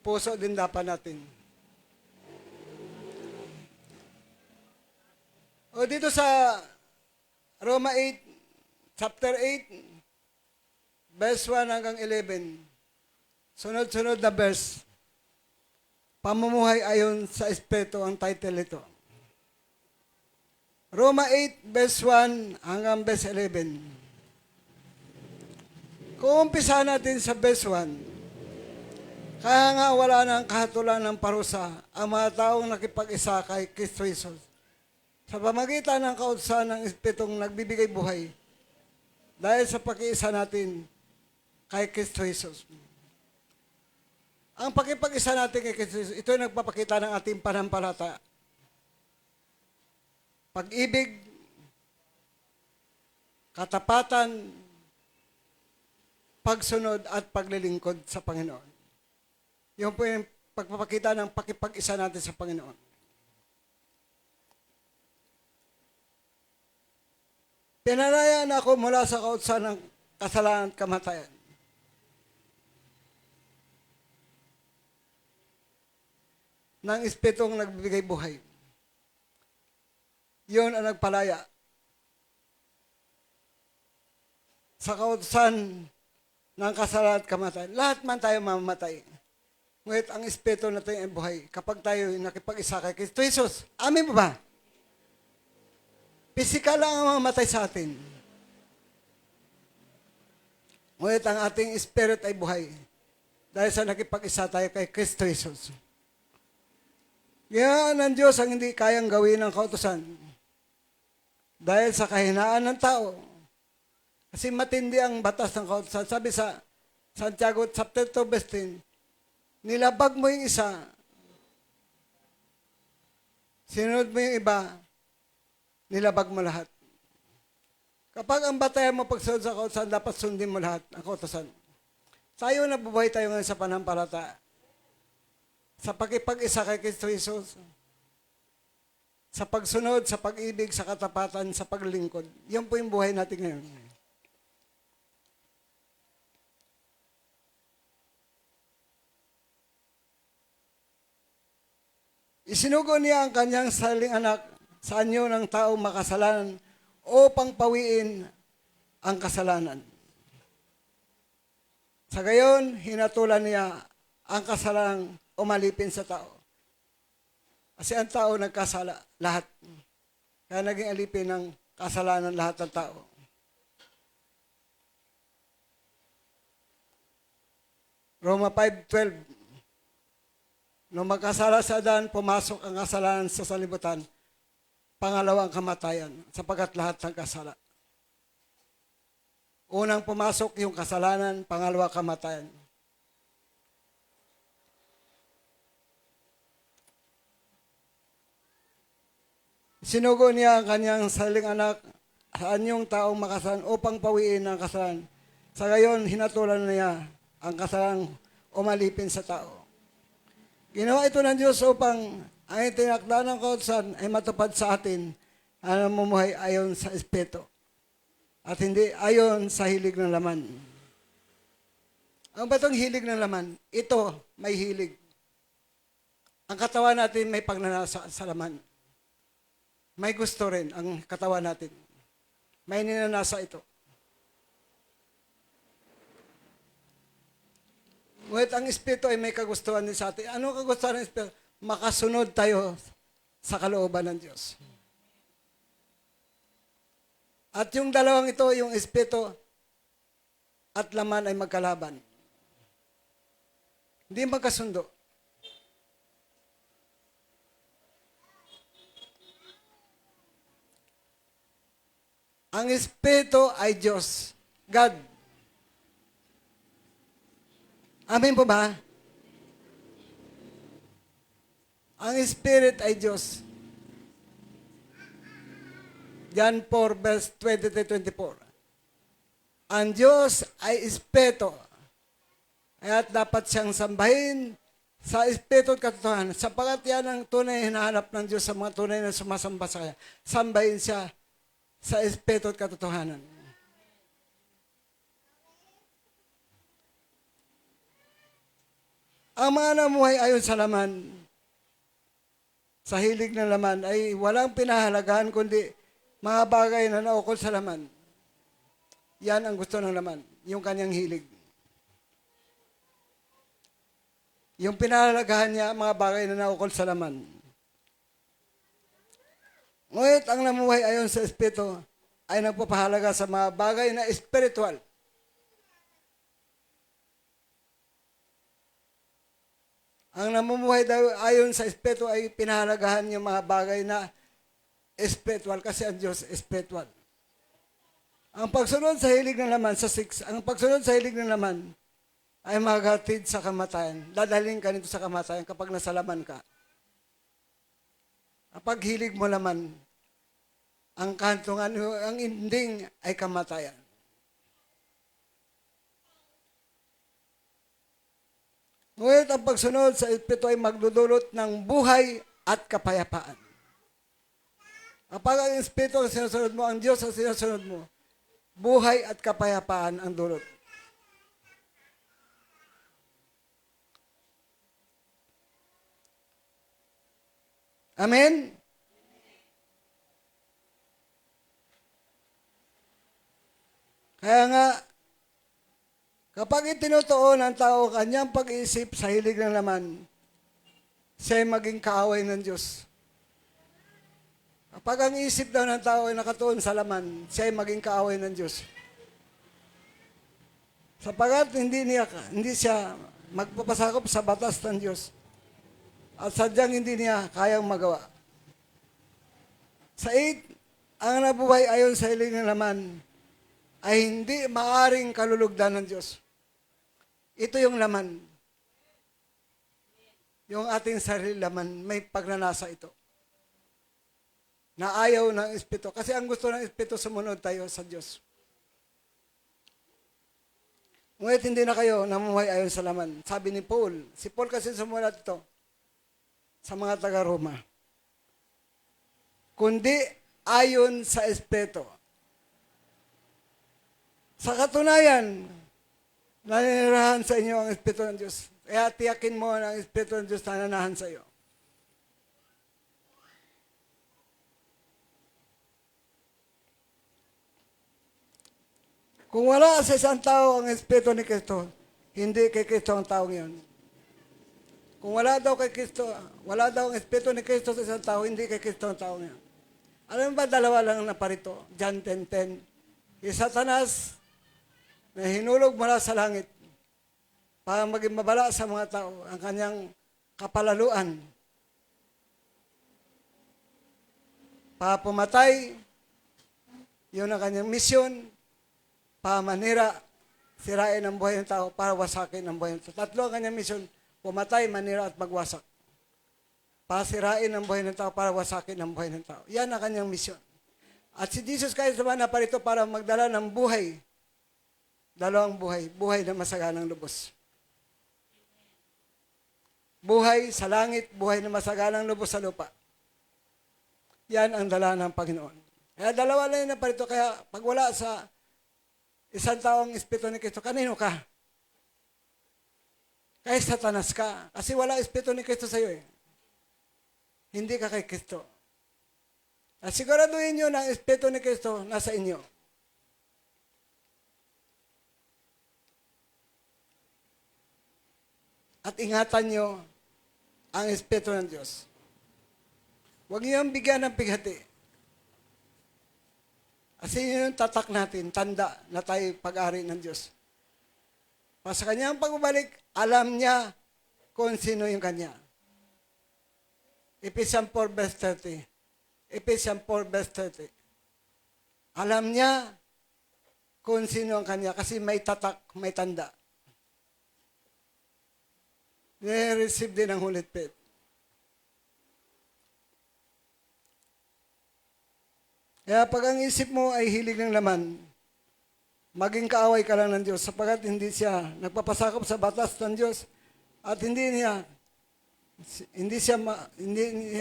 puso din dapat natin. O dito sa Roma 8, chapter 8, verse 1 hanggang 11. Sunod-sunod na verse. Pamumuhay ayon sa Espiritu ang title ito. Roma 8, verse 1 hanggang verse 11. Kung umpisa natin sa verse 1, kaya nga wala ng kahatulan ng parusa ang mga taong nakipag-isa kay Kristo Jesus sa pamagitan ng kautusan ng Espiritong nagbibigay buhay dahil sa pag-iisa natin kay Kristo Jesus. Ang pakipag-isa natin kay Kristo Jesus, ito ay nagpapakita ng ating panampalataya. Pag-ibig, katapatan, pagsunod at paglilingkod sa Panginoon. Yun po yung pagpapakita ng pakipag-isa natin sa Panginoon. Pinalaya na ako mula sa kautusan ng kasalanan at kamatayan. Ng Espiritong nagbibigay buhay. Yun ang nagpalaya. Sa kautusan ng kasalanan at kamatayan. Lahat man tayo mamamatay. Ngunit ang Espiritu na tayo ay buhay kapag tayo nakipag-isa kay Kristo Jesus. Amin mo ba? Pisikal lang ang mamatay sa atin. Ngunit ang ating spirit ay buhay dahil sa nakipag-isa tayo kay Kristo Jesus. Yan ang Diyos ang hindi kayang gawin ng kautusan. Dahil sa kahinaan ng tao. Kasi matindi ang batas ng kautusan. Sabi sa Santiago chapter 2 verse 10, nilabag mo yung isa, sinunod mo yung iba, nilabag mo lahat. Kapag ang batayan mo pagsunod sa kautusan, dapat sundin mo lahat ang kautusan. Tayo nabubuhay tayo ngayon sa panampalataya. Sa pakipag-isa kay Kristo Jesus, sa pagsunod, sa pag-ibig, sa katapatan, sa paglingkod. Yan po yung buhay natin ngayon. Isinugo niya ang kanyang sariling anak sa anyo ng taong makasalanan upang pawiin ang kasalanan. Sa gayon, hinatulan niya ang kasalanang umalipin sa tao. Kasi ang tao nagkasala, lahat. Kaya naging alipin ng kasalanan lahat ng tao. Roma 5:12. Nung magkasala sa Adan, pumasok ang kasalanan sa sanlibutan. Pangalawang kamatayan, sapagkat lahat ng kasala. Unang pumasok yung kasalanan, pangalawa kamatayan. Sinugo niya ang kanyang sariling anak sa anyong taong makasalanan upang pawiin ang kasalanan. Sa gayon, hinatulan niya ang kasalanang umalipin sa tao. Ginawa ito ng Diyos upang ang itinakda ng kautusan ay matupad sa atin na namumuhay ayon sa Espiritu at hindi ayon sa hilig ng laman. Ang batong hilig ng laman, ito may hilig. Ang katawan natin may pagnanasa sa laman. May gusto rin ang katawan natin. May ninanasa ito. Ngunit ang Espiritu ay may kagustuhan din sa atin. Ano kagustuhan ng Espiritu? Makasunod tayo sa kalooban ng Diyos. At yung dalawang ito, yung Espiritu at laman ay magkalaban. Hindi magkasundo. Ang Espiritu ay Diyos. God. Amin po ba? Ang Spirit ay Diyos. John 4 verse 23-24. Ang Diyos ay Espiritu. At dapat siyang sambahin sa Espiritu at katotohanan. Sapagat yan ang tunay hinahanap ng Diyos sa mga tunay na sumasamba sa Kanya. Sambahin siya sa Espiritu at katotohanan. Ang mga namuhay ayon sa laman, sa hilig ng laman, ay walang pinahalagahan kundi mga bagay na naukol sa laman. Yan ang gusto ng laman, yung kanyang hilig. Yung pinahalagahan niya, mga bagay na naukol sa laman. Ngunit ang namuhay ayon sa Espiritu ay nagpapahalaga sa mga bagay na espiritual. Ang namumuhay daw ayon sa Espiritu ay pinahalagahan yung mga bagay na espiritual kasi ang Diyos espiritual. Ang pagsunod sa hilig ng laman, sa 6, ang pagsunod sa hilig ng laman ay maghatid sa kamatayan. Dadalhin ka nito sa kamatayan kapag nasa laman ka. Kapag hilig mo laman, ang kantungan, ang ending ay kamatayan. Ngunit ang pagsunod sa Espiritu ay magdudulot ng buhay at kapayapaan. Kapag ang Espiritu ang sinusunod mo, ang Diyos ang sinusunod mo, buhay at kapayapaan ang dulot. Amen? Kaya nga, kapag itinutuon ng tao kanyang pag-iisip sa hilig ng laman, siya ay maging kaaway ng Diyos. Kapag ang isip daw ng tao ay nakatuon sa laman, siya ay maging kaaway ng Diyos. Sapagat hindi siya magpapasakop sa batas ng Diyos at sadyang hindi niya kayang magawa. Sa 8, ang nabuhay ayon sa hilig ng laman ay hindi maaring kalulugdan ng Diyos. Ito yung laman. Yung ating sarili laman, may pagnanasa ito. Na ayaw ng Espiritu. Kasi ang gusto ng Espiritu, sumunod tayo sa Diyos. Ngunit hindi na kayo namuhay ayon sa laman. Sabi ni Paul. Si Paul kasi sumulat ito sa mga taga-Roma. Kundi ayon sa Espiritu. Sa katunayan, naninirahan sa inyo ang Espiritu ng Diyos. Kaya tiyakin mo na ang Espiritu ng Diyos na nanahan sa iyo. Kung wala sa isang tao ang Espiritu ni Kristo, hindi kay Kristo ang taong yun. Kung wala daw kay Kristo, wala daw ang Espiritu ni Kristo sa isang tao, hindi kay Kristo ang taong yun. Alam mo ba, dalawa lang na parito? John 10:10. Si Satanas na hinulog mula sa langit para maging mabala sa mga tao ang kanyang kapalaluan. Para pumatay, yun ang kanyang misyon, para manira, sirain ang buhay ng tao, para wasakin ang buhay ng tao. Tatlo ang kanyang misyon, pumatay, manira at magwasak. Para sirain ang buhay ng tao, para wasakin ang buhay ng tao. Yan ang kanyang misyon. At si Jesus Christ naman na parito para magdala ng buhay. Dalawang buhay. Buhay na masaganang lubos. Buhay sa langit, buhay na masaganang lubos sa lupa. Yan ang dala ng Panginoon. Kaya dalawa lang na parito. Kaya pag wala sa isang taong Espiritu ni Kristo, kanino ka? Kay Satanas ka. Kasi wala Espiritu ni Kristo sa iyo eh. Hindi ka kay Kristo. At siguraduhin nyo na ang Espiritu ni Kristo nasa inyo. At ingatan nyo ang Espiritu ng Diyos. Huwag niyo bigyan ng pighati. Kasi yun yung tatak natin, tanda na tayo pag-ari ng Diyos. Sa kanyang pagbabalik, alam niya kung sino yung kanya. Ephesians 4 verse 30. Ephesians 4 verse 30. Alam niya kung sino ang kanya kasi may tatak, may tanda. Ni-receive din ang Holy Spirit. Kaya pag ang isip mo ay hilig ng laman, maging kaaway ka lang ng Diyos sapagat hindi siya nagpapasakop sa batas ng Diyos at hindi niya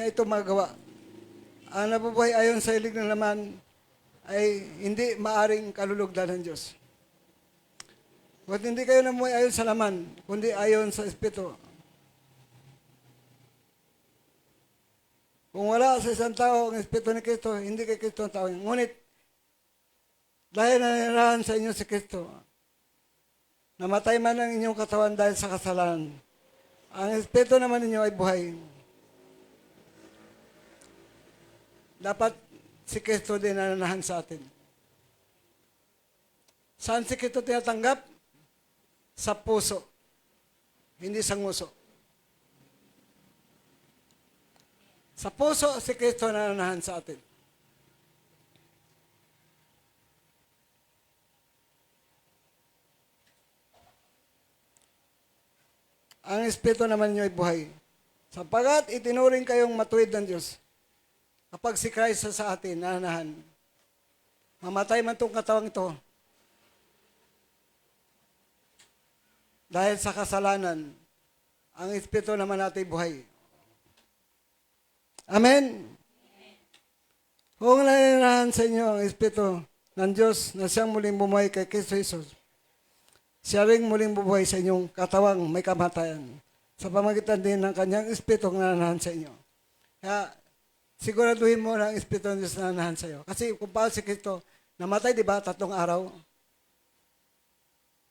ito magawa. Ang nabubuhay ayon sa hilig ng laman ay hindi maaring kalulugdan ng Diyos. Kung hindi kayo namuhay ayon sa laman, kundi ayon sa Espiritu, Kung wala sa isang tao ang Espiritu ni Kristo, hindi kay Kristo ang tao. Ngunit, dahil nanirahan sa inyo si Kristo, namatay man ang inyong katawan dahil sa kasalanan, ang Espiritu naman ninyo ay buhay. Dapat si Kristo din nananahan sa atin. Saan si Kristo tinatanggap? Sa puso, hindi sa nguso. Sa puso, si Kristo nananahan sa atin. Ang Espiritu naman niyo ay buhay. Sapagat itinuring kayong matuwid ng Diyos. Kapag si Christ sa atin, nananahan, mamatay man itong katawang ito, dahil sa kasalanan, ang Espiritu naman natin buhay. Amen? Kung nananahan sa inyo ang Espiritu ng Diyos na siyang muling bumuhay kay Kristo Jesus, siya ring muling bubuhay sa inyong katawang may kamatayan sa pamagitan din ng kanyang Espiritu na nananahan sa inyo. Kaya, siguraduhin mo na ang Espiritu ng Diyos na nananahan sa iyo. Kasi kung paano si Kristo, namatay, di ba, 3 araw?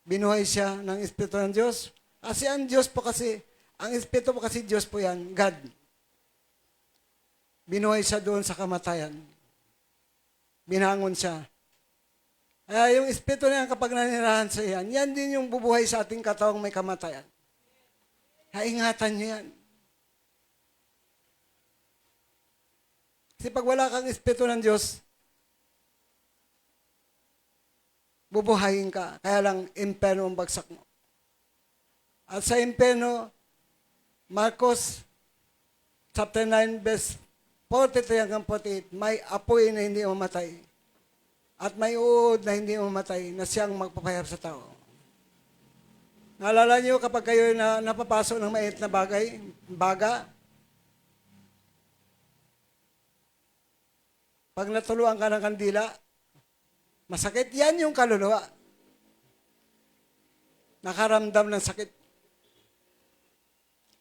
Binuhay siya ng Espiritu ng Diyos. Kasi ang Diyos po kasi, ang Espiritu po kasi Diyos po yan, God. Binuhay siya doon sa kamatayan. Binangon siya. Kaya yung Espiritu niya kapag nanirahan sa yan, yan din yung bubuhay sa ating katawang may kamatayan. Kaya ingatan niyo yan. Kasi pag wala kang Espiritu ng Diyos, bubuhayin ka. Kaya lang, imperno ang bagsak mo. At sa imperno, Marcos chapter 9, verse 43 hanggang 48, may apoy na hindi mamatay. At may uod na hindi mamatay na siyang magpapahirap sa tao. Naalala niyo kapag kayo na napapasok ng maiit na baga, pag natuluan ka ng kandila, masakit yan yung kaluluwa. Nakaramdam ng sakit.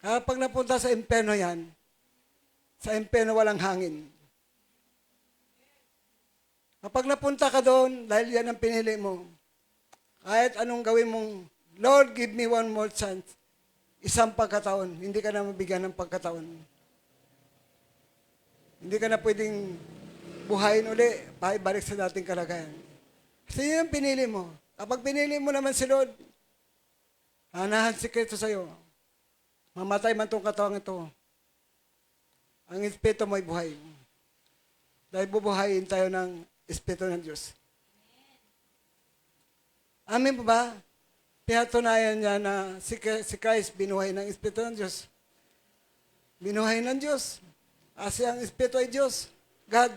Kaya pag napunta sa impyerno yan, sa impyerno walang hangin. Kapag napunta ka doon, dahil yan ang pinili mo, kahit anong gawin mong, Lord, give me one more chance. Isang pagkataon, hindi ka na mabigyan ng pagkataon. Hindi ka na pwedeng buhayin uli, balik sa dating kalagayan. Kasi yun ang pinili mo. Kapag pinili mo naman si Lord, hanahan si Kristo sa'yo. Mamatay man itong katawang ito. Ang Espiritu mo ay buhay. Dahil bubuhayin tayo ng Espiritu ng Diyos. Amin po ba? Pinatunayan niya na si Christ binuhay ng Espiritu ng Diyos. Binuhay ng Diyos. Kasi ang Espiritu ay Diyos. God.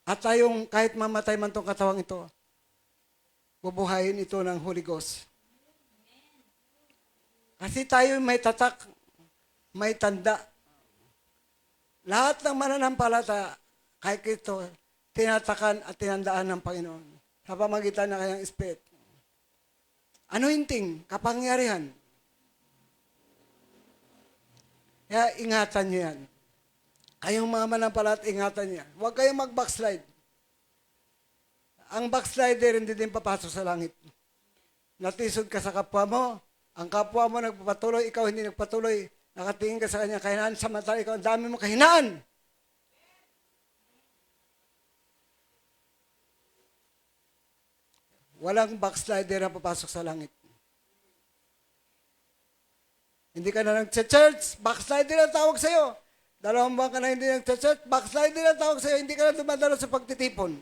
At tayong kahit mamatay man itong katawang ito, bubuhayin ito ng Holy Ghost. Kasi tayo may tatak, may tanda. Lahat ng mananampalataya kay Kristo, tinatakan at tinandaan ng Panginoon sa pamagitan ng kanyang Espiritu. Anointing, kapangyarihan. Kaya ingatan nyo yan. Kayong mga mananampalataya, ingatan niya. Huwag kayong mag-backslide. Ang backslider hindi din papasok sa langit. Natisod ka sa kapwa mo, ang kapwa mo nagpapatuloy, ikaw hindi nagpatuloy, nakatingin ka sa kanya kahinaan, samantala ikaw, ang dami mo kahinaan. Walang backslider na papasok sa langit. Hindi ka na nag-church, backslider ang tawag sa'yo. 2 buwan ka na hindi nag-church, backslider ang tawag sa'yo, hindi ka na dumadalo sa pagtitipon.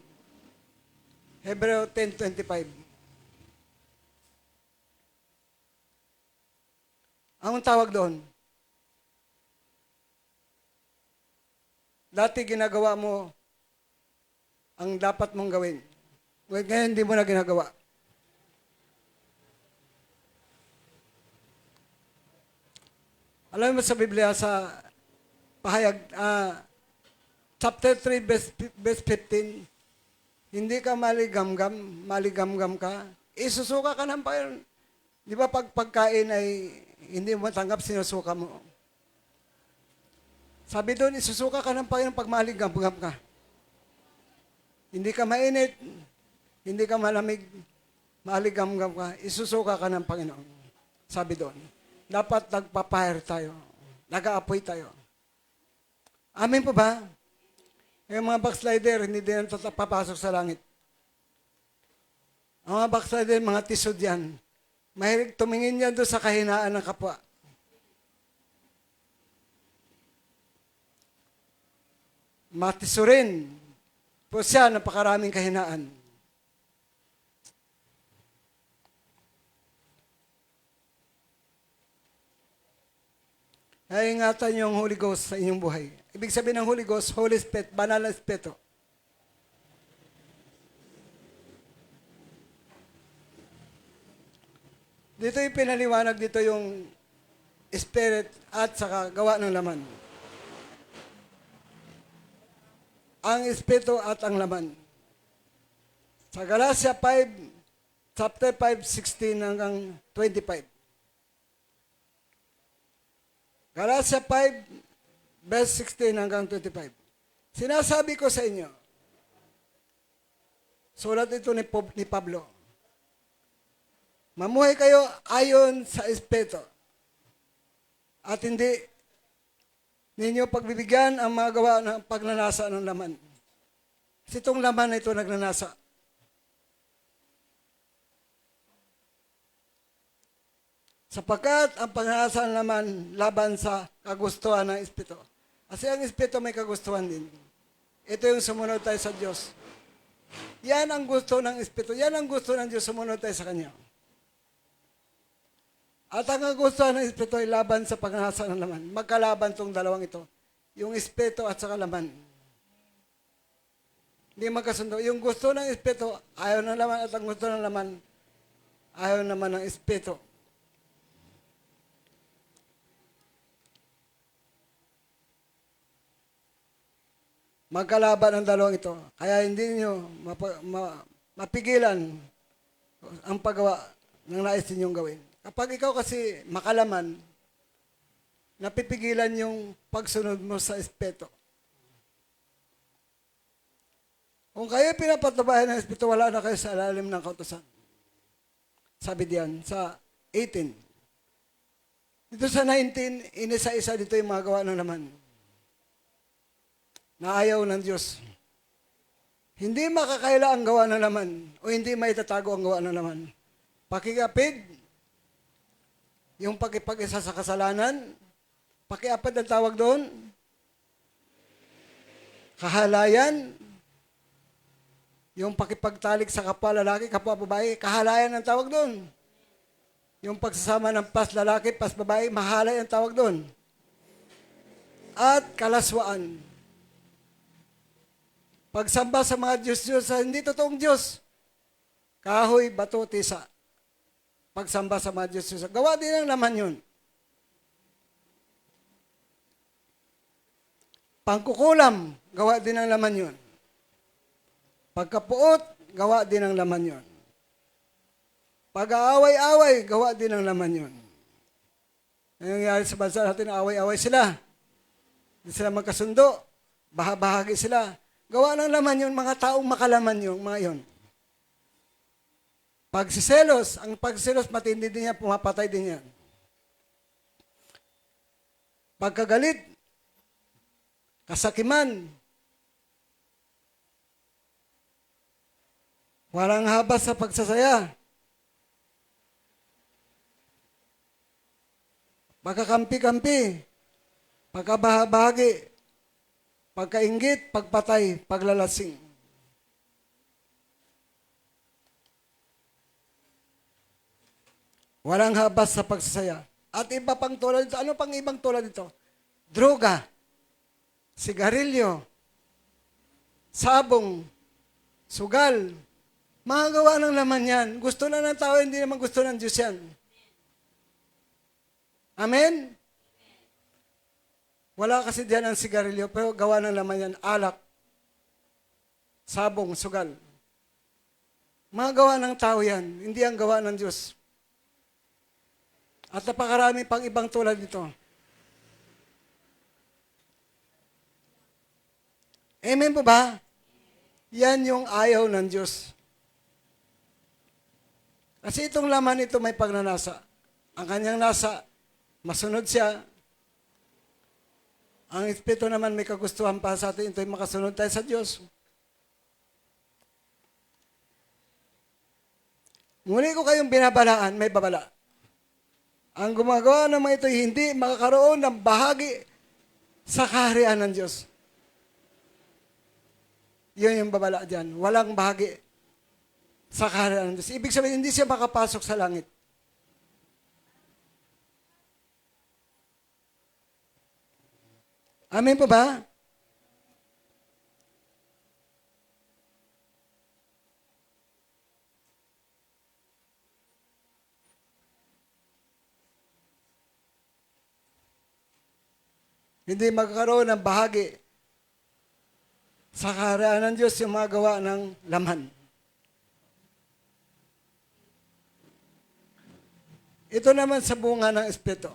Hebreo 10:25. Ang tawag doon, dati ginagawa mo ang dapat mong gawin. Ngayon hindi mo na ginagawa. Alam mo sa Biblia, sa pahayag, chapter 3, verse 15, hindi ka maligamgam ka, isusuka ka ng Panginoon. Di ba pag pagkain ay hindi mo matanggap, sinusuka mo. Sabi doon, isusuka ka ng Panginoon pag maligam-gam ka. Hindi ka mainit, hindi ka malamig, maligam-gam ka, isusuka ka ng Panginoon. Sabi doon, dapat nagpapahir tayo, nag-aapoy tayo. Amin po ba? Yung mga backslider, hindi din papasok sa langit. Ang mga backslider, mga tisod yan. Mahilig tumingin yan doon sa kahinaan ng kapwa. Matisurin po siya, napakaraming kahinaan. Ay ingatan yung Holy Ghost sa inyong buhay. Ibig sabihin ng Holy Ghost, Holy Spirit, banal na Espiritu. Dito yung pinaliwanag, dito yung Spirit at saka gawa ng laman. Ang Espiritu at ang laman. Sa Galatia 5, chapter 5, 16 hanggang 25. Galatia 5, verse 16 hanggang 25. Sinasabi ko sa inyo, sulat ito ni Pablo, mamuhay kayo ayon sa Espiritu at hindi ninyo pagbibigyan ang mga gawa ng pagnanasa ng laman. Kasi itong laman na ito nagnanasa. Sapagkat ang pagnanasa ng laman laban sa kagustuhan ng Espiritu. Kasi ang Espiritu may kagustuhan din. Ito yung sumunod tayo sa Diyos. Yan ang gusto ng Espiritu. Yan ang gusto ng Diyos, sumunod tayo sa Kanya. At ang kagustuhan ng Espiritu ay laban sa pagnanasa ng laman. Magkalaban tong dalawang ito. Yung Espiritu at saka laman. Hindi magkasundo. Yung gusto ng Espiritu, ayaw ng laman, at ang gusto ng laman, ayaw naman ng Espiritu. Magkalaban ang dalawang ito. Kaya hindi niyo mapigilan ang paggawa ng nais ninyong gawin. Kapag ikaw kasi makalaman, napipigilan yung pagsunod mo sa Espiritu. Kung kayo pinapatubayan ng Espiritu, wala na kayo sa ilalim ng kautusan. Sabi diyan sa 18. Dito sa 19, inisa-isa dito yung mga gawa ng laman na ayaw ng Diyos. Hindi makakaila ang gawa ng laman o hindi maitatago ang gawa ng laman. Pakikapid, yung pakipag-isa sa kasalanan, pakiapad ang tawag doon, kahalayan, yung pakipagtalik sa kapwa lalaki, kapwa babae, kahalayan ang tawag doon. Yung pagsasama ng pas lalaki, pas babae, mahalay ang tawag doon. At kalaswaan. Pagsamba sa mga Diyos-Diyos sa hindi totoong Diyos. Kahoy, bato, tisa. Pagsamba sa mga Diyos-Diyos. Gawa din ng laman yun. Pangkukulam, gawa din ng laman yun. Pagkapuot, gawa din ng laman yun. Pag-aaway-away, gawa din ng laman yun. Ang nangyayari sa bansa natin, away-away sila. Hindi sila magkasundo. Bahagi sila. Gawa ng laman yun, mga taong makalaman yun, mga yun. Pagsiselos, ang pagsiselos, matindi din yan, pumapatay din yan. Pagkagalit, kasakiman, walang habas sa pagsasaya, pagkakampi-kampi, pagkabahagi, pagkainggit, pagpatay, paglalasing. Walang habas sa pagsasaya. At iba pang tulad dito. Ano pang ibang tulad dito? Droga, sigarilyo, sabong, sugal, mga gawa ng laman yan. Gusto na ng tao, hindi naman gusto ng Diyos yan. Amen? Wala kasi diyan ang sigarilyo, pero gawa ng laman yan, alak, sabong, sugal. Mga gawa ng tao yan, hindi ang gawa ng Diyos. At napakarami pang ibang tulad nito. Amen po ba? Yan yung ayaw ng Diyos. Kasi itong laman ito may pagnanasa. Ang kanyang nasa, masunod siya. Ang Espiritu naman may kagustuhan pa sa atin, ito'y makasunod tayo sa Diyos. Muli ko kayong binabalaan, may babala. Ang gumagawa ng mga ito'y hindi makakaroon ng bahagi sa kaharian ng Diyos. Yun yung babala dyan. Walang bahagi sa kaharian ng Diyos. Ibig sabihin, hindi siya makapasok sa langit. Amen po ba? Hindi magkaroon ng bahagi sa kaharian ng Diyos yung mga gawa ng laman. Ito naman sa bunga ng Espiritu.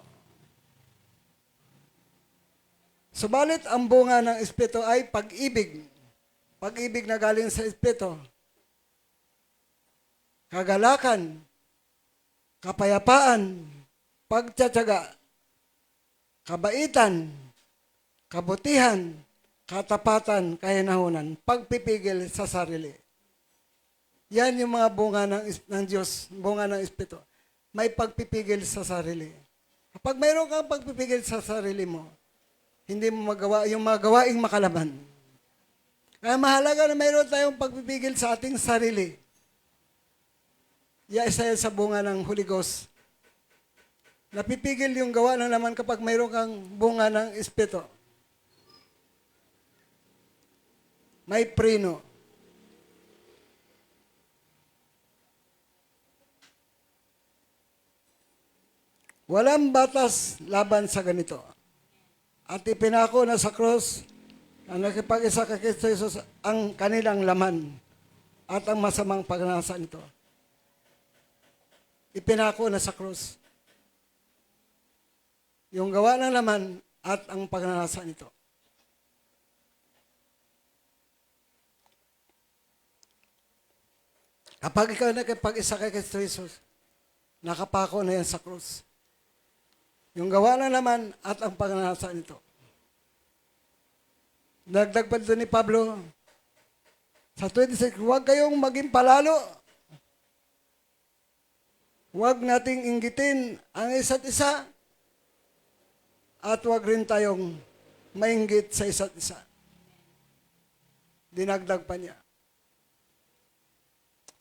Subalit ang bunga ng Espiritu ay pag-ibig. Pag-ibig na galing sa Espiritu. Kagalakan, kapayapaan, pagtsatsaga, kabaitan, kabutihan, katapatan, kayanahunan, pagpipigil sa sarili. Yan yung mga bunga ng Diyos, bunga ng Espiritu. May pagpipigil sa sarili. Kapag mayroon kang pagpipigil sa sarili mo, hindi mo magawa yung mga gawaing makalaban. Kaya mahalaga na mayroon tayong pagpipigil sa ating sarili. Isa yan sa bunga ng Holy Ghost. Napipigil yung gawa ng laman kapag mayroon kang bunga ng Espiritu. May preno. Walang batas laban sa ganito. At ipinako na sa krus ang nakipag-isa kay Kristo Jesus ang kanilang laman at ang masamang pagnanasa nito. Ipinako na sa krus yung gawa ng laman at ang pagnanasa nito. Kapag ikaw nakipag-isa kay Kristo Jesus, nakapako na yan sa krus. Yung gawa ng laman at ang pagnanasa nito. Dagdag pa dito ni Pablo, sa 26, huwag kayong maging palalo. Huwag nating inggitin ang isa't isa at huwag rin tayong mainggit sa isa't isa. Dinagdag pa niya.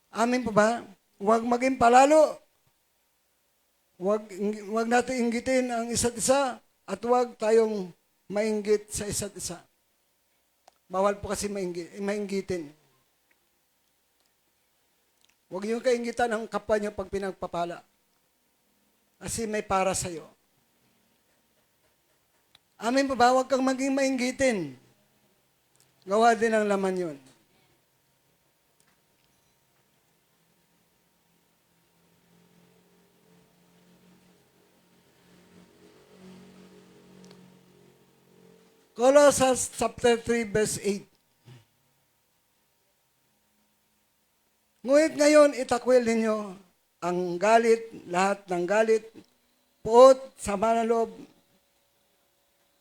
Amin po ba? Huwag maging palalo. Huwag natin inggitin ang isa't isa at huwag tayong mainggit sa isa't isa. Bawal po kasi mainggitin. Huwag niyong kainggitan ang kapwa niyo pag pinagpapala. Kasi may para sa'yo. Amin po ba? Huwag kang maging mainggitin. Gawa din ang laman yun. Colossians chapter 3 verse 8. Ngunit ngayon itakwil ninyo ang galit, lahat ng galit, puot, sama ng loob.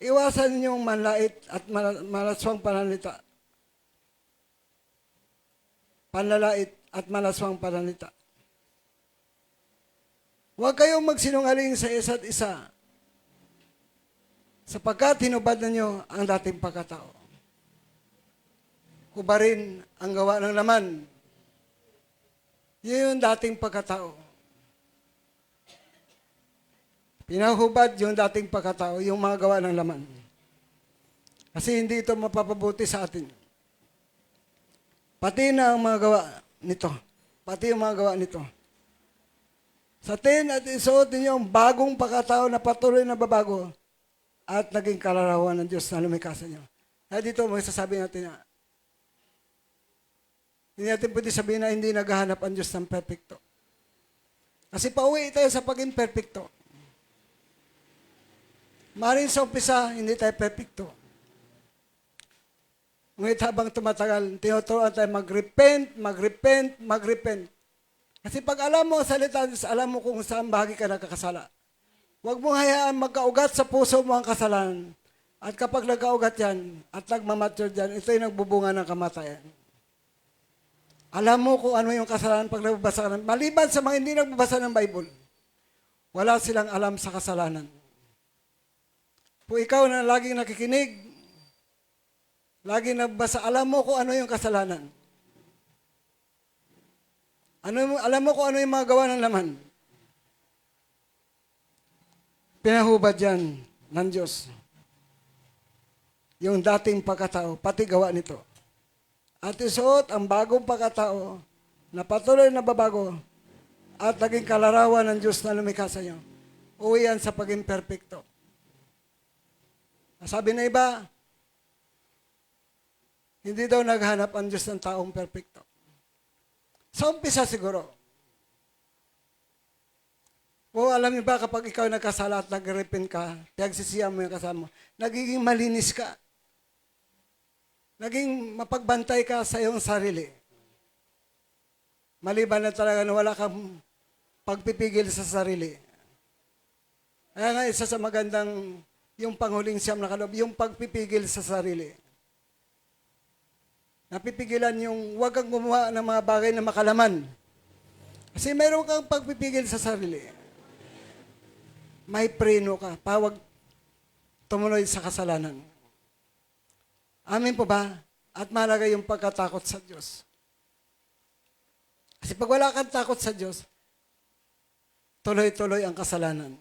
Iwasan ninyong manlait at malaswang pananalita. Panlalait at malaswang pananalita. Huwag kayong magsinungaling sa isa't isa, sapagkat hinubad ninyo ang dating pagkatao. Hubarin ang gawa ng laman. Yun yung dating pagkatao. Pinahubad yung dating pagkatao, yung mga gawa ng laman. Kasi hindi ito mapapabuti sa atin. Pati na ang mga gawa nito. Pati yung mga gawa nito. Sa atin at isuot ninyo ang bagong pagkatao na patuloy na babago at naging kalarawan ng Diyos na lumikha sa inyo. Kaya dito, magsasabi natin na hindi natin pwede sabihin na hindi naghahanap ang Diyos ng perfecto. Kasi pauwi tayo sa paging perfecto. Maaaring sa umpisa, hindi tayo perfecto. Ngunit habang tumatagal, tinuturuan tayo mag-repent. Kasi pag alam mo ang salita ng Diyos, alam mo kung saan bahagi ka nakakasala. Huwag mong hayaan magkaugat sa puso mo ang kasalanan. At kapag nagkaugat yan, at nagmamature dyan, ito'y nagbubunga ng kamatayan. Alam mo kung ano yung kasalanan pag nagbabasa ka ng, maliban sa mga hindi nagbabasa ng Bible, wala silang alam sa kasalanan. Kung ikaw na laging nakikinig, laging nagbasa, alam mo kung ano yung kasalanan. Alam mo kung ano yung mga gawa ng laman. Pinahubad yan ng Diyos. Yung dating pagkatao, pati gawa nito. At isuot ang bagong pagkatao na patuloy na babago at naging kalarawan ng Diyos na lumikha sa iyo. Uwi yan sa paging perfecto. Sabi na iba, hindi daw naghanap ang Diyos ng taong perfecto. Sa umpisa siguro. O alam niyo ba kapag ikaw nagkasala at nag-repent ka, pinagsisihan mo yung kasama mo, nagiging malinis ka. Naging mapagbantay ka sa iyong sarili. Maliban na talaga na wala kang pagpipigil sa sarili. Kaya nga isa sa magandang yung panghuling siyam na kaloob, yung pagpipigil sa sarili. Napipigilan yung huwag kang gumawa ng mga bagay na makalaman. Kasi meron kang pagpipigil sa sarili. May preno ka, pawag tumuloy sa kasalanan. Amin po ba? At mahalaga yung pagkatakot sa Diyos. Kasi pag wala kang takot sa Diyos, tuloy-tuloy ang kasalanan.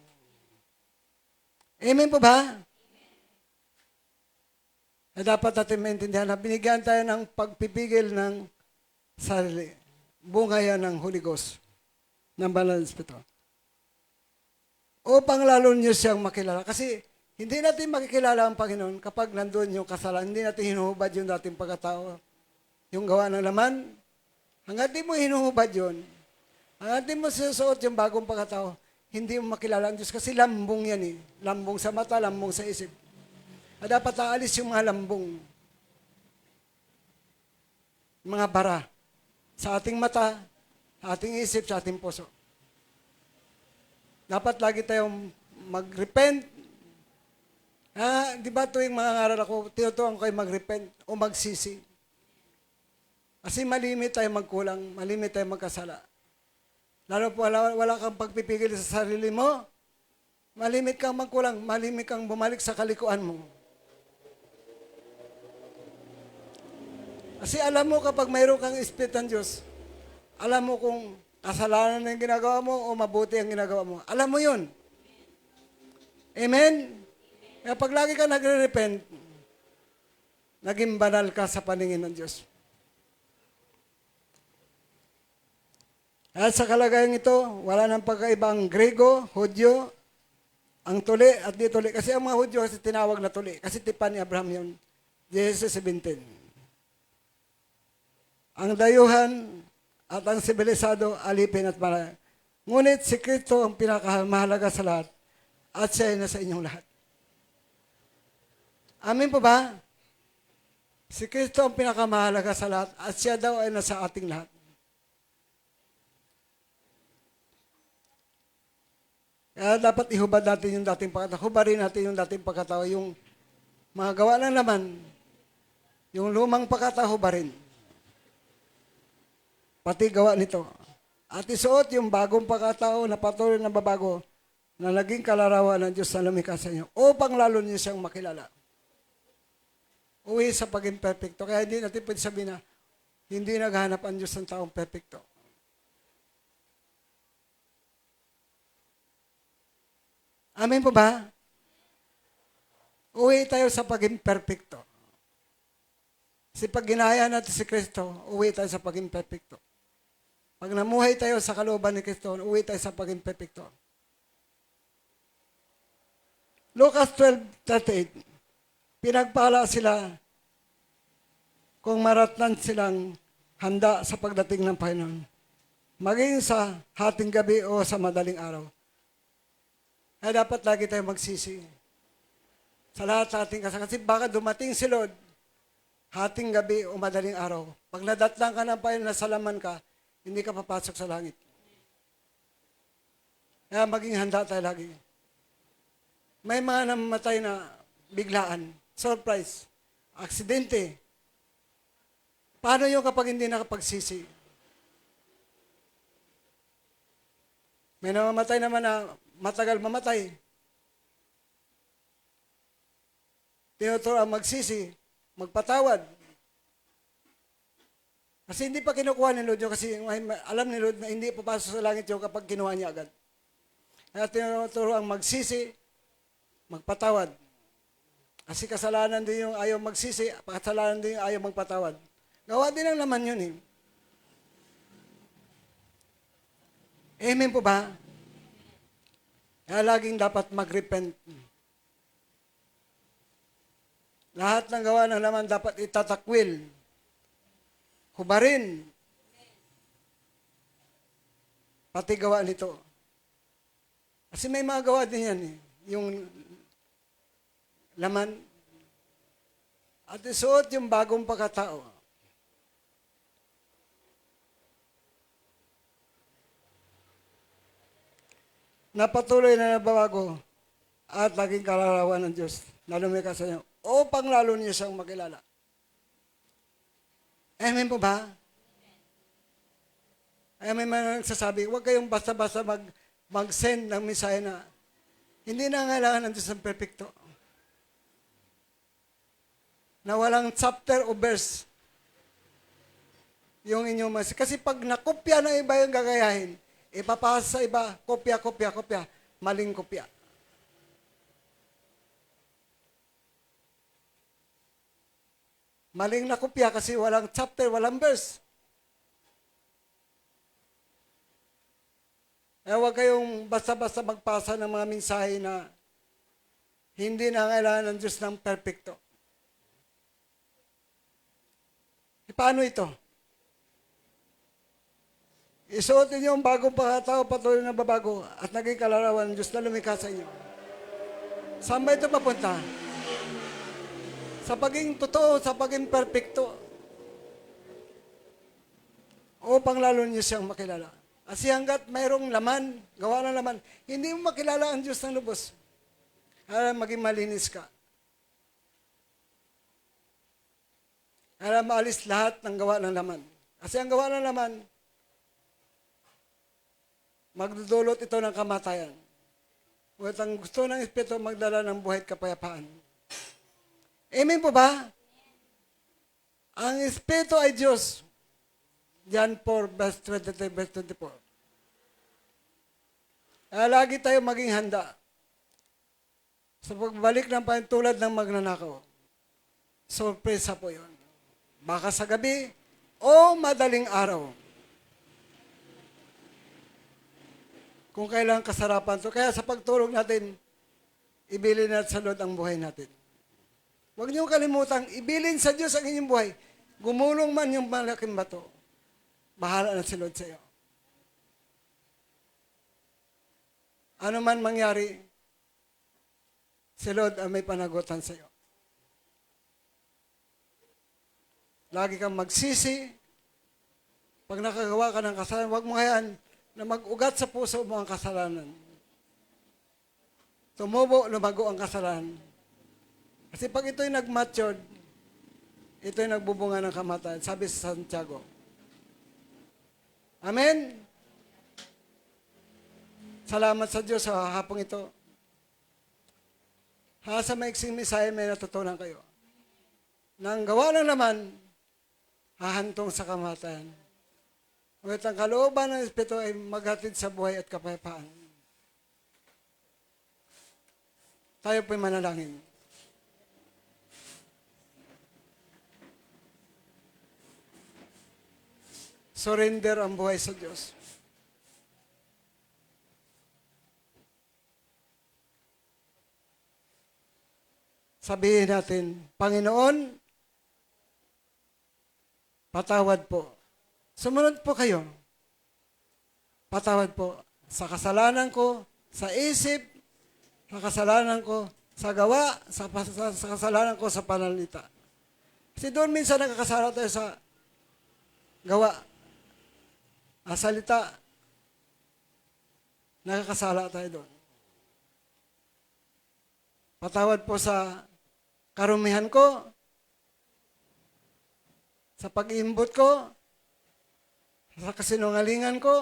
Amen po ba? Na dapat natin maintindihan na binigyan tayo ng pagpipigil ng sarili. Bunga yan ng Holy Ghost, ng Banal na Espiritu. Upang lalo niyo siyang makilala. Kasi hindi natin makikilala ang Panginoon kapag nandun yung kasalanan. Hindi natin hinuhubad yung dating pagkatao. Yung gawa ng laman. Hanggang di mo hinuhubad yun, hanggang di mo sinusuot yung bagong pagkatao, hindi mo makilala ang Diyos. Kasi lambong yan eh. Lambong sa mata, lambong sa isip. At dapat aalis yung mga lambong. Mga bara. Sa ating mata, sa ating isip, sa ating puso. Dapat lagi tayong mag-repent. Di ba tuwing mga ngaral ako, tinuturuan ko kayo mag-repent o magsisi. Kasi malimit tayo magkulang, malimit tayo magkasala. Lalo po wala kang pagpipigil sa sarili mo, malimit kang magkulang, malimit kang bumalik sa kalikuan mo. Kasi alam mo kapag mayroon kang Espiritu ng Diyos, alam mo kung kasalanan na yung ginagawa mo o mabuti ang ginagawa mo. Alam mo yun. Amen? Kaya pag lagi ka nagre-repent, naging banal ka sa paningin ng Diyos. At sa kalagayan ito, wala nang pagkaiba ang Grego, Hudyo, ang tuli at di tuli. Kasi ang mga Hudyo kasi tinawag na tuli. Kasi tipan ni Abraham yun. Genesis 17. Ang dayuhan at ang sibilisado, alipin at malaya. Ngunit si Kristo ang pinakamahalaga sa lahat at siya ay nasa inyong lahat. Amin po ba? Si Kristo ang pinakamahalaga sa lahat at siya daw ay nasa ating lahat. Kaya dapat ihubad natin yung dating pagkatao. Hubarin natin yung dating pagkatao. Yung mga gawa ng laman, yung lumang pagkatao, hubarin. Pati gawa nito. At isuot yung bagong pagkatao na patuloy na babago na naging kalarawan ng Diyos na lumikha sa inyo upang lalo niyo siyang makilala. Uwi sa paging perfecto. Kaya hindi natin pwede sabihin na hindi naghahanap ang Diyos ng taong perfecto. Amen po ba? Uwi tayo sa paging perfecto. Kasi pag ginaya natin si Kristo, uwi tayo sa paging perfecto. Pag namuhay tayo sa kalooban ni Kristo, uwi tayo sa paging perfecto. Lucas 12:38, pinagpala sila kung maratnan silang handa sa pagdating ng Panginoon, maging sa hating gabi o sa madaling araw. Kaya dapat lagi tayo magsisi sa lahat sa ating kasalanan. Kasi baka dumating si Lord hating gabi o madaling araw. Pag nadatlang ka ng payo, nasalaman ka, hindi ka papasok sa langit. Kaya maging handa tayo lagi. May mga namamatay na biglaan, surprise, aksidente. Paano yung kapag hindi nakapagsisi? May namamatay naman na matagal mamatay. Tinuturo ang magsisi, magpatawad. Kasi hindi pa kinukuha ni Lord yun, kasi alam ni Lord na hindi papasok sa langit yun kapag kinuha niya agad. Kaya tinuturo ang magsisi, magpatawad. Kasi kasalanan din yung ayaw magsisi, kasalanan din yung ayaw magpatawad. Gawa din ang laman yun eh. Amen po ba? Kaya laging dapat mag-repent. Lahat ng gawa ng laman dapat itatakwil. Hubarin. Pati gawa nito. Kasi may mga gawa din yan eh. Yung laman. At isuot yung bagong pagkatao. Napatuloy na nababago at laging kalarawan ng Diyos na lumikha sa inyo upang lalo niyo siyang makilala. Amen po ba? Ay may mga nagsasabi, huwag kayong basta-basta mag-send ng mensahe na hindi na kailangan ng Diyos ng perfecto. Na walang chapter o verse yung inyong message. Kasi pag nakopya ng iba yung gagayahin, ipapasa sa iba, kopya, maling kopya. Maling na kopya kasi walang chapter, walang verse. Kaya huwag kayong basta-basta magpasa ng mga mensahe na hindi na kailangan ng Diyos ng perfecto. E paano ito? Isuot ninyo ang bagong pagkatao, patuloy na babago at naging kalarawan ng Diyos na lumikha sa inyo. Saan ba ito papunta? Sa paging totoo, sa paging perfecto. Upang lalo niyo siyang makilala. Kasi hanggat mayroong laman, gawa ng laman, hindi mo makilala ang Diyos ng lubos. Kaya maging malinis ka. Kaya maalis lahat ng gawa ng laman. Kasi ang gawa ng laman, magdudulot ito ng kamatayan. At ang gusto ng Espiritu magdala ng buhay at kapayapaan. Amen po ba? Ang Espiritu ay Diyos. John 4, verse 23, verse 24. Kaya lagi tayo maging handa sa pagbalik ng Panginoon tulad ng magnanakaw. Sorpresa po yun. Baka sa gabi o madaling araw. Kung kailangan kasarapan to. Kaya sa pagtulog natin, ibilin natin sa Lord ang buhay natin. Huwag niyo kalimutang, ibilin sa Diyos ang inyong buhay. Gumulong man yung malaking bato. Bahala na si Lord sa iyo. Ano man mangyari, si Lord ang may panagutan sa iyo. Lagi kang magsisi. Pag nakagawa ka ng kasalanan, huwag mo hayaan na mag-ugat sa puso mo ang kasalanan. Tumubo, lumago ang kasalanan. Kasi pag ito'y nag-matured, ito'y nagbubunga ng kamatayan. Sabi sa Santiago. Amen? Salamat sa Diyos sa hapong ito. Sa maiksing misaya may natutunan kayo. Nang gawa lang naman, hahantong sa kamatayan. Ngunit ang kalooban ng Espiritu ay maghatid sa buhay at kapayapaan. Tayo po'y manalangin. Surrender ang buhay sa Diyos. Sabihin natin, Panginoon, patawad po. Sumunod po kayo. Patawad po sa kasalanan ko, sa isip, sa kasalanan ko, sa gawa, sa kasalanan ko sa pananalita. Kasi doon minsan nakakasala tayo sa gawa, salita. Nakakasala tayo doon. Patawad po sa karumihan ko, sa pag-iimbot ko, sa kasinungalingan ko,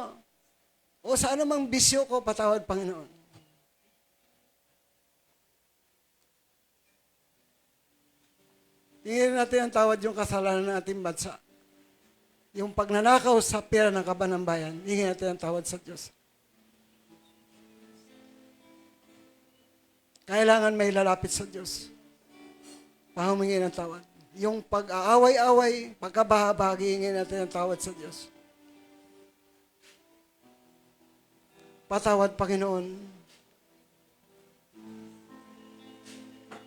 o sa anumang bisyo ko, patawad, Panginoon. Hingin natin ang tawad yung kasalanan ng ating bansa. Yung pagnanakaw sa pera ng kaban ng bayan, hingin natin ang tawad sa Diyos. Kailangan may lalapit sa Diyos. Pahumingi ng tawad. Yung pag-aaway-away, pagkabahagi, hingin natin ang tawad sa Diyos. Patawad, Panginoon.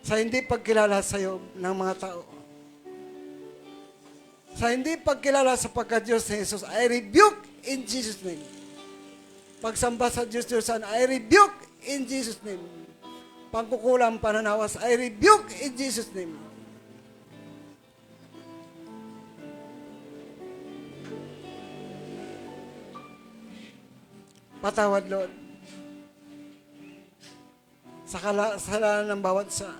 Sa hindi pagkilala sa iyo ng mga tao. Sa hindi pagkilala sa pagka-Diyos ni Jesus, I rebuke in Jesus' name. Pagsamba sa Diyos-Diyosan, I rebuke in Jesus' name. Pagkukulang pananawas, I rebuke in Jesus' name. Patawad, Lord. Sa kasalanan ng bawat isa.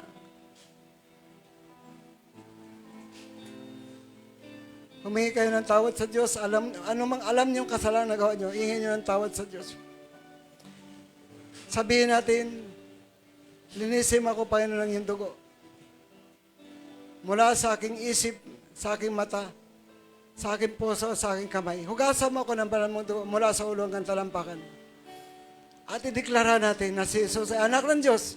Humingi kayo ng tawad sa Diyos. Anumang alam niyong kasalanan na gawa niyo, hingin niyo ng tawad sa Diyos. Sabihin natin, linisim ako, Panginoon, ng iyong dugo. Mula sa aking isip, sa aking mata, sa aking puso, sa aking kamay. Hugasan mo ako ng banal mong dugo mula sa ulo hanggang talampakan. At ideklara natin na si Jesus ay anak ng Diyos.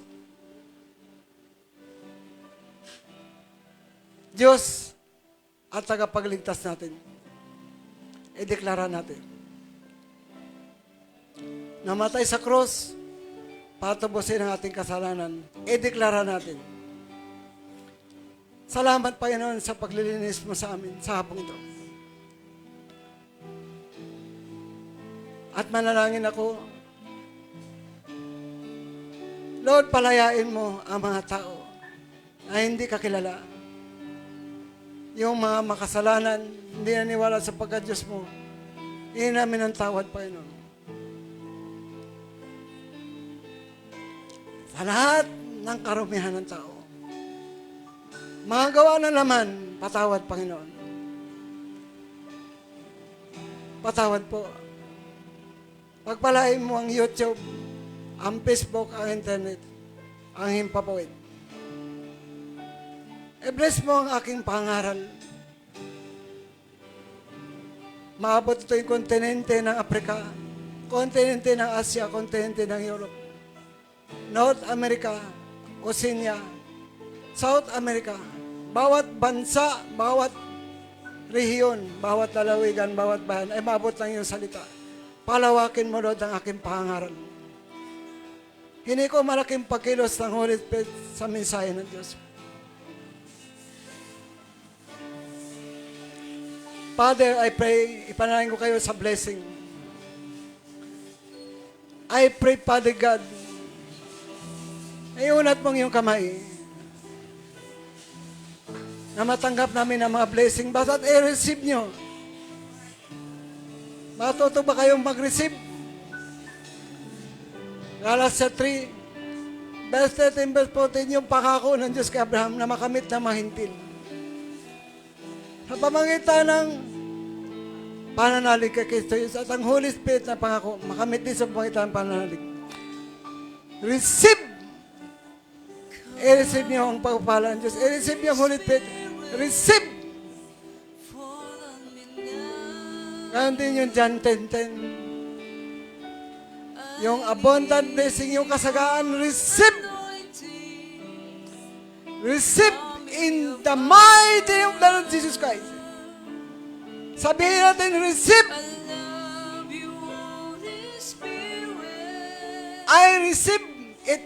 Diyos at tagapagligtas natin. Ideklara natin. Namatay sa krus, patubusin ang ating kasalanan. Ideklara natin. Salamat, Panginoon, sa paglilinis mo sa amin sa hapong ito. At manalangin ako, Lord, palayain mo ang mga tao na hindi kakilala. Yung mga makasalanan, hindi naniwala sa pagka-Diyos mo, hingin namin ang tawad, Panginoon. Sa lahat ng karumihan ng tao, mga gawa ng laman, patawad, Panginoon. Patawad po. Pagpalain mo ang YouTube, ang Facebook, ang internet, ang himpapawid. I-bless mo ang aking pangaral. Maabot ito yung kontinente ng Africa, kontinente ng Asia, kontinente ng Europe, North America, Oceania, South America. Bawat bansa, bawat rehiyon, bawat lalawigan, bawat bayan, ay maabot ng iyong salita. Palawakin mo, Lord, ang aking pangaral. Hindi ko malaking pagkilos ng Holy Spirit sa mensahe ng Diyos. Father, I pray, ipanalangin ko kayo sa blessing. I pray, Father God, iunat mong iyong kamay na matanggap namin ang mga blessing. Basta't i-receive nyo. Matuto ba kayong mag-receive? Galas sa 3, verse 13, verse 14, yung pangako ng Diyos kay Abraham na makamit na mahintil. Sa pamamagitan ng pananalig kay Kristo at ang Holy Spirit na pangako, makamit din sa pamamagitan ng pananalig. Receive! I-receive niyo ang pagpapala ng Diyos. I-receive niyo ang Holy Spirit. Receive! Ganon din yung John 10:10. Yung abundant blessing, yung kasagaan, receive! Receive in the mighty name of the Lord Jesus Christ. Sabihin natin, receive! I receive it.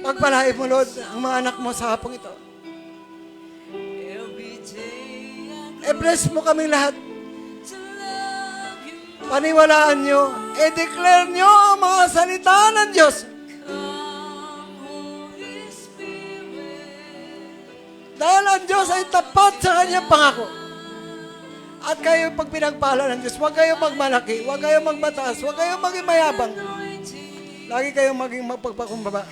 Pagpalain mo, Lord, ang mga anak mo sa hapong ito. I-bless mo kaming lahat. Paniwalaan nyo, i-declare nyo ang mga salita ng Diyos. Dahil ang Diyos ay tapat sa kanyang pangako. At kayo pag pinagpala ng Diyos, huwag kayong magmalaki, huwag kayong magmataas, huwag kayong maging mayabang. Lagi kayong maging mapagpakumbaba.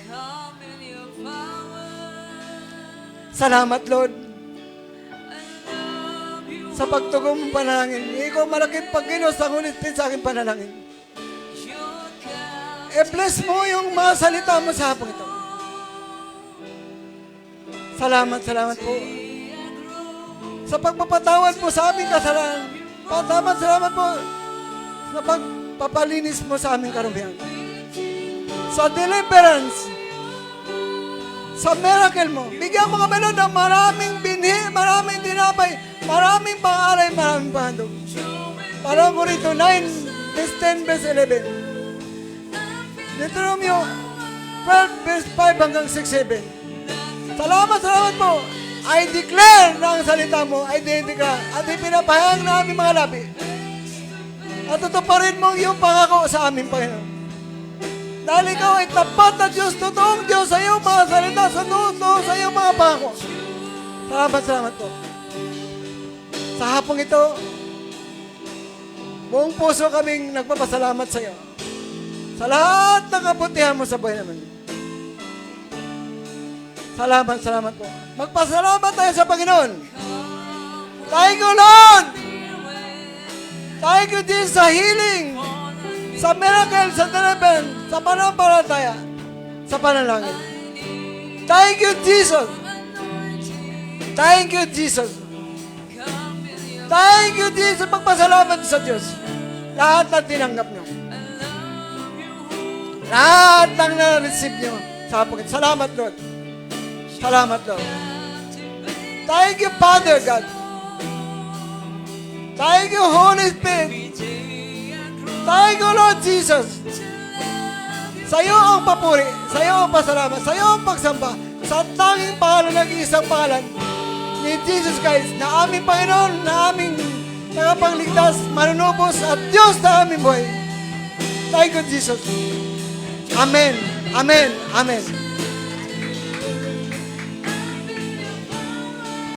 Salamat, Lord, sa pagtugon mong panalangin. Ikaw malaking Panginoon sa ngunit din sa aking panalangin. I-bless mo yung mga salita mo sa hapong ito. Salamat, salamat po. Sa pagpapatawad mo sa aming kasalanan. Salamat po sa pagpapalinis mo sa aming karumihan. Sa deliverance, sa miracle mo. Bigyan mo kami ng maraming binhi, maraming tinapay, maraming pangaray, maraming pahandog. Parang ko rito, 9, verse 10, verse 11. Deuteronomio 12, verse 5 hanggang 6, 7. Salamat po. I declare na ang salita mo ay dinidikla at ipinapahayag na aming mga labi. At tutuparin mo yung pangako sa aming Panginoon. Dahil ikaw ay tapat na Diyos, totoong Diyos sa iyong mga salita, sa totoo sa iyong mga pangako. Salamat po. Sa hapong ito, buong puso kaming nagpapasalamat sa iyo. Sa lahat ng kabutihan mo sa buhay namin. Salamat po. Magpasalamat tayo sa Panginoon. Thank you, Lord. Thank you, Jesus, sa healing, sa miracle, sa deliverance, sa panampalataya, sa panalangin. Thank you, Jesus. Thank you, Jesus. Thank you, Jesus. Magpasalamat sa Diyos. Lahat ng tinanggap nyo. Lahat ng na-receive nyo sa hapon. Salamat, Lord. Salamat, Lord. Thank you, Father God. Thank you, Holy Spirit. Thank you, Lord Jesus. Sa iyo ang papuri, sa iyo ang pasalamat, sa iyo ang pagsamba, sa tanging pangalan ng isang pangalan ni Jesus Christ, na aming Panginoon, na aming tagapagligtas, manunubos at Diyos na aming buhay. Thank you, Jesus. Amen. Amen. Amen.